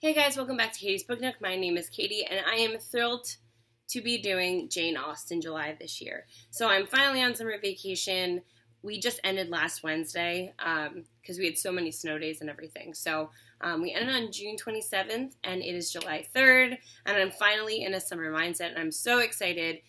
Hey guys, welcome back to Katie's Book Nook. My name is Katie, and I am thrilled to be doing Jane Austen July this year. So I'm finally on summer vacation. We just ended last Wednesday because we had so many snow days and everything. So we ended on June 27th, and it is July 3rd, and I'm finally in a summer mindset, and I'm so excited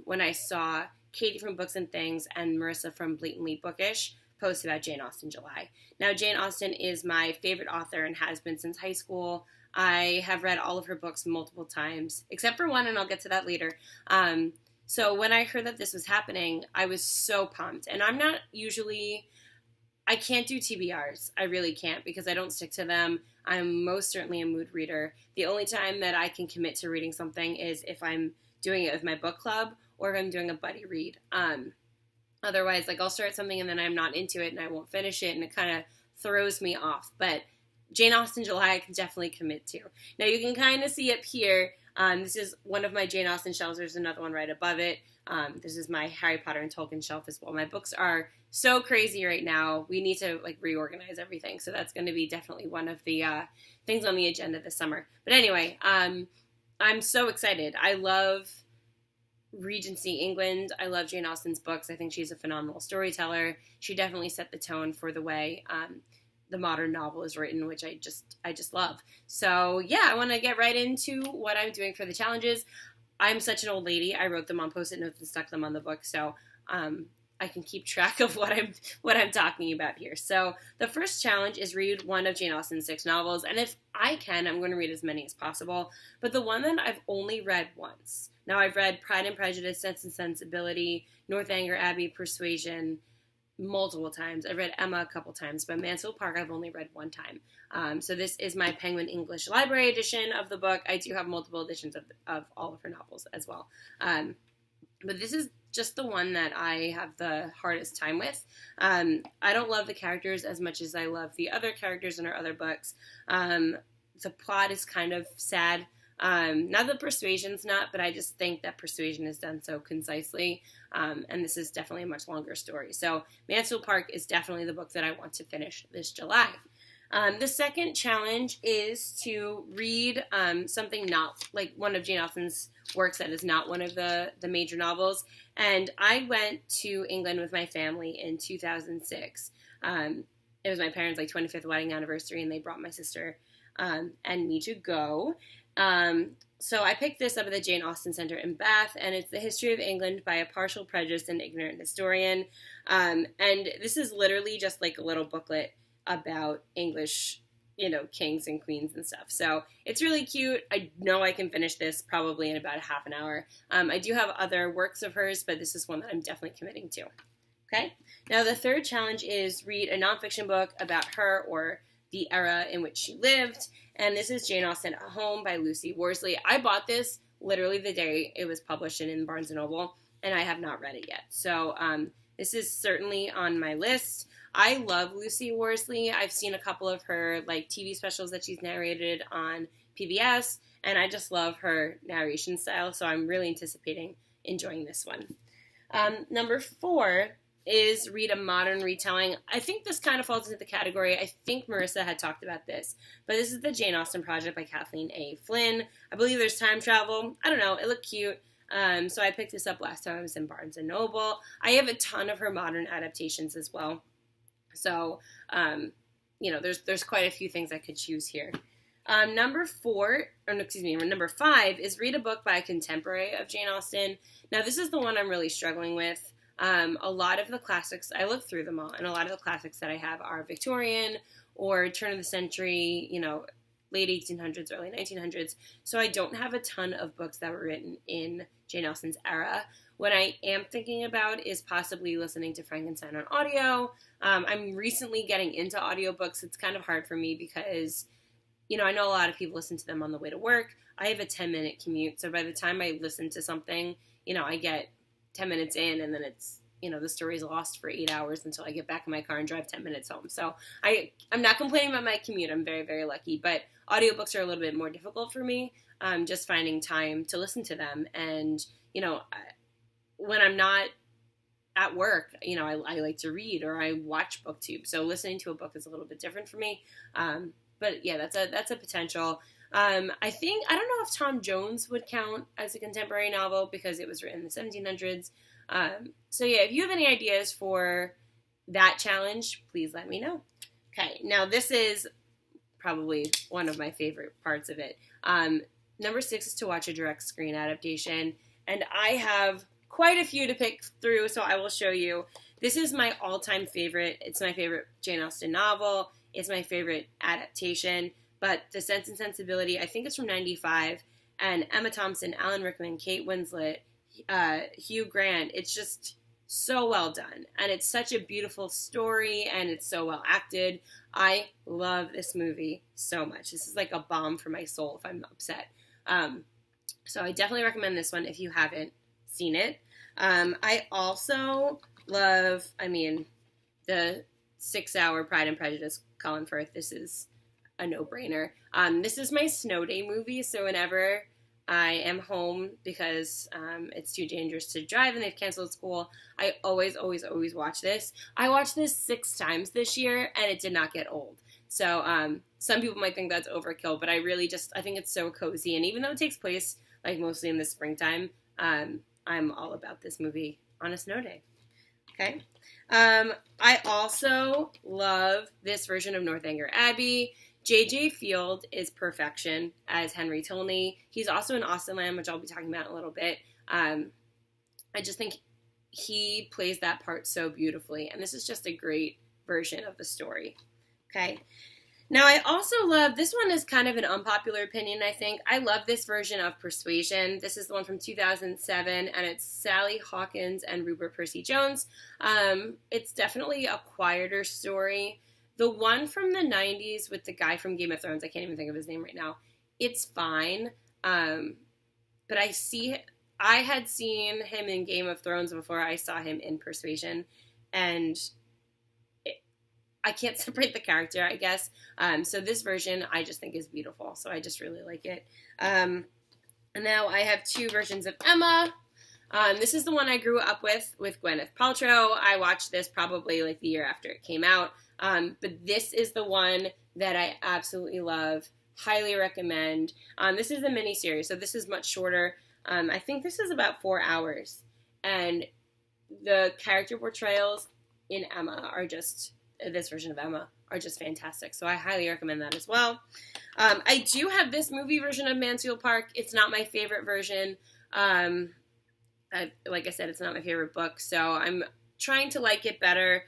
when I saw Katie from Books and Things and Marissa from Blatantly Bookish post about Jane Austen July. Now, Jane Austen is my favorite author and has been since high school. I have read all of her books multiple times, except for one, and I'll get to that later. So when I heard that this was happening, I was so pumped. And I'm not usually, I can't do TBRs. I really can't because I don't stick to them. I'm most certainly a mood reader. The only time that I can commit to reading something is if I'm doing it with my book club or if I'm doing a buddy read. Otherwise, like I'll start something and then I'm not into it and I won't finish it and it kind of throws me off. But Jane Austen July I can definitely commit to. Now you can kind of see up here, this is one of my Jane Austen shelves. There's another one right above it. This is my Harry Potter and Tolkien shelf as well. My books are so crazy right now. We need to like reorganize everything. So that's going to be definitely one of the things on the agenda this summer. But anyway, I'm so excited. I love Regency England. I love Jane Austen's books. I think she's a phenomenal storyteller. She definitely set the tone for the way the modern novel is written, which I just love. So yeah, I want to get right into what I'm doing for the challenges. I'm such an old lady. I wrote them on Post-it notes and stuck them on the book, so I can keep track of what I'm talking about here. So the first challenge is read one of Jane Austen's 6 novels, and if I can, I'm going to read as many as possible. But the one that I've only read once. Now I've read Pride and Prejudice, Sense and Sensibility, Northanger Abbey, Persuasion multiple times. I've read Emma a couple times, but Mansfield Park I've only read one time. So this is my Penguin English Library edition of the book. I do have multiple editions of all of her novels as well. But this is just the one that I have the hardest time with. I don't love the characters as much as I love the other characters in her other books. The plot is kind of sad. Not that Persuasion's not, but I just think that Persuasion is done so concisely, and this is definitely a much longer story. So Mansfield Park is definitely the book that I want to finish this July. The second challenge is to read something not like one of Jane Austen's works that is not one of the major novels. And I went to England with my family in 2006. It was my parents' 25th wedding anniversary, and they brought my sister and me to go. So I picked this up at the Jane Austen Center in Bath, and it's The History of England by a Partial, Prejudiced, and Ignorant Historian. And this is literally just like a little booklet about English, kings and queens and stuff. So it's really cute. I know I can finish this probably in about a half an hour. I do have other works of hers, but this is one that I'm definitely committing to. Okay? Now the third challenge is read a nonfiction book about her or the era in which she lived. And this is Jane Austen at Home by Lucy Worsley. I bought this literally the day it was published in Barnes & Noble, and I have not read it yet. So this is certainly on my list. I love Lucy Worsley. I've seen a couple of her TV specials that she's narrated on PBS, and I just love her narration style, so I'm really anticipating enjoying this one. Number 4 is read a modern retelling. I think this kind of falls into the category. I think Marissa had talked about this, but this is the Jane Austen Project by Kathleen A. Flynn. I believe there's time travel. I don't know. It looked cute. So I picked this up last time I was in Barnes & Noble. I have a ton of her modern adaptations as well. So, there's quite a few things I could choose here. Number 5 is read a book by a contemporary of Jane Austen. Now, this is the one I'm really struggling with. A lot of the classics, I looked through them all, and a lot of the classics that I have are Victorian or turn of the century, late 1800s, early 1900s. So I don't have a ton of books that were written in Jane Austen's era. What I am thinking about is possibly listening to Frankenstein on audio. I'm recently getting into audiobooks. It's kind of hard for me because, I know a lot of people listen to them on the way to work. I have a 10-minute commute, so by the time I listen to something, I get 10 minutes in, and then it's, the story's lost for 8 hours until I get back in my car and drive 10 minutes home. So I'm not complaining about my commute. I'm very, very lucky. But audiobooks are a little bit more difficult for me, just finding time to listen to them. And, when I'm not at work, I like to read or I watch BookTube. So listening to a book is a little bit different for me. But yeah, that's a potential. I don't know if Tom Jones would count as a contemporary novel because it was written in the 1700s. So yeah, if you have any ideas for that challenge, please let me know. Okay, now this is probably one of my favorite parts of it. Number 6 is to watch a direct screen adaptation, and I have quite a few to pick through, so I will show you. This is my all-time favorite. It's my favorite Jane Austen novel. It's my favorite adaptation. But The Sense and Sensibility, I think it's from 95, and Emma Thompson, Alan Rickman, Kate Winslet, Hugh Grant, it's just so well done. And it's such a beautiful story, and it's so well acted. I love this movie so much. This is like a balm for my soul if I'm upset. So I definitely recommend this one if you haven't seen it. I also love, the 6-hour Pride and Prejudice, Colin Firth. This is a no-brainer. This is my snow day movie, so whenever I am home because it's too dangerous to drive and they've canceled school, I always watch this. I watched this 6 times this year, and it did not get old. So some people might think that's overkill, but I think it's so cozy, and even though it takes place like mostly in the springtime, I'm all about this movie on a snow day. Okay. I also love this version of Northanger Abbey. J.J. Field is perfection as Henry Tilney. He's also in Austenland, which I'll be talking about in a little bit. I just think he plays that part so beautifully, and this is just a great version of the story. Okay. Now, I also love, this one is kind of an unpopular opinion, I think. I love this version of Persuasion. This is the one from 2007, and it's Sally Hawkins and Rupert Percy Jones. It's definitely a quieter story. The one from the 90s with the guy from Game of Thrones, I can't even think of his name right now, it's fine. But I had seen him in Game of Thrones before I saw him in Persuasion, and I can't separate the character, I guess. So this version I just think is beautiful, so I just really like it. And now I have 2 versions of Emma. This is the one I grew up with Gwyneth Paltrow. I watched this probably like the year after it came out. But this is the one that I absolutely love, highly recommend. This is a miniseries, so this is much shorter. I think this is about 4 hours, and the character portrayals in Emma are just, this version of Emma, are just fantastic, so I highly recommend that as well. I do have this movie version of Mansfield Park. It's not my favorite version. Like I said, it's not my favorite book, so I'm trying to like it better.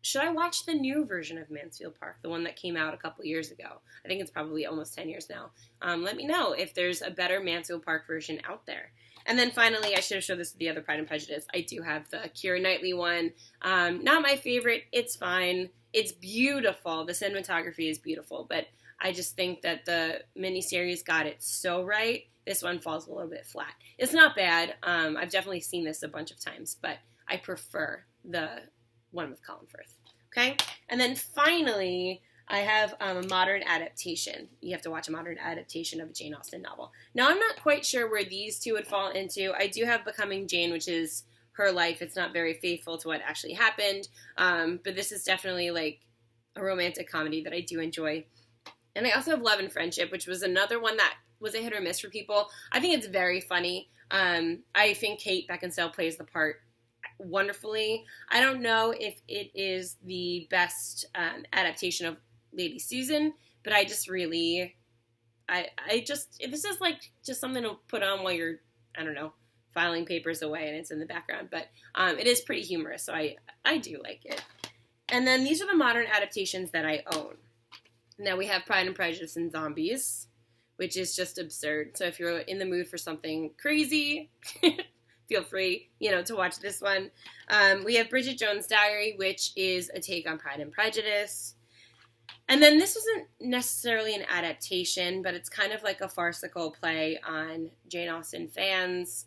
Should I watch the new version of Mansfield Park, the one that came out a couple years ago? I think it's probably almost 10 years now. Let me know if there's a better Mansfield Park version out there. And then finally, I should have showed this with the other Pride and Prejudice. I do have the Keira Knightley one. Not my favorite. It's fine. It's beautiful. The cinematography is beautiful, but I just think that the miniseries got it so right. This one falls a little bit flat. It's not bad. I've definitely seen this a bunch of times, but I prefer the one with Colin Firth. Okay? And then finally, I have a modern adaptation. You have to watch a modern adaptation of a Jane Austen novel. Now, I'm not quite sure where these 2 would fall into. I do have Becoming Jane, which is her life. It's not very faithful to what actually happened, but this is definitely like a romantic comedy that I do enjoy. And I also have Love and Friendship, which was another one that was a hit or miss for people. I think it's very funny. I think Kate Beckinsale plays the part wonderfully. I don't know if it is the best adaptation of Lady Susan, but I just really, this is like just something to put on while you're, I don't know, filing papers away and it's in the background, but it is pretty humorous, so I do like it. And then these are the modern adaptations that I own. Now we have Pride and Prejudice and Zombies, which is just absurd. So if you're in the mood for something crazy, feel free, to watch this one. We have Bridget Jones' Diary, which is a take on Pride and Prejudice. And then this isn't necessarily an adaptation, but it's kind of like a farcical play on Jane Austen fans.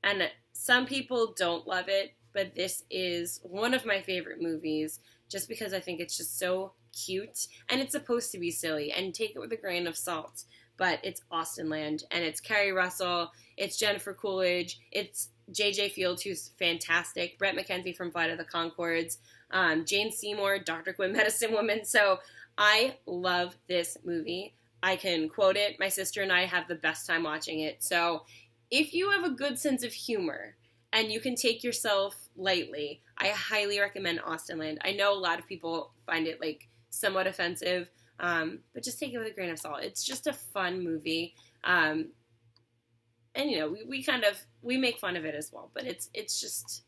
And some people don't love it, but this is one of my favorite movies just because I think it's just so cute. And it's supposed to be silly, and take it with a grain of salt. But it's Austenland, and it's Carrie Russell, it's Jennifer Coolidge, it's J.J. Fields, who's fantastic, Brett McKenzie from Flight of the Conchords, Jane Seymour, Dr. Quinn, Medicine Woman. So I love this movie. I can quote it. My sister and I have the best time watching it. So if you have a good sense of humor and you can take yourself lightly, I highly recommend Austenland. I know a lot of people find it like somewhat offensive, but just take it with a grain of salt. It's just a fun movie. And you know, we make fun of it as well, but it's just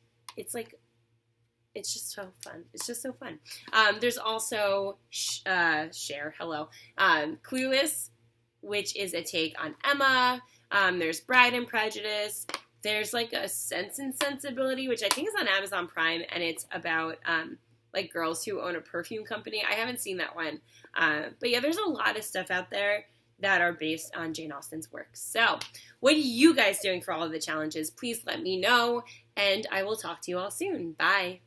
so fun. It's just so fun. There's also Cher, hello, Clueless, which is a take on Emma. There's Bride and Prejudice. There's like a Sense and Sensibility, which I think is on Amazon Prime, and it's about like girls who own a perfume company. I haven't seen that one. But yeah, there's a lot of stuff out there that are based on Jane Austen's works. So what are you guys doing for all of the challenges? Please let me know, and I will talk to you all soon. Bye.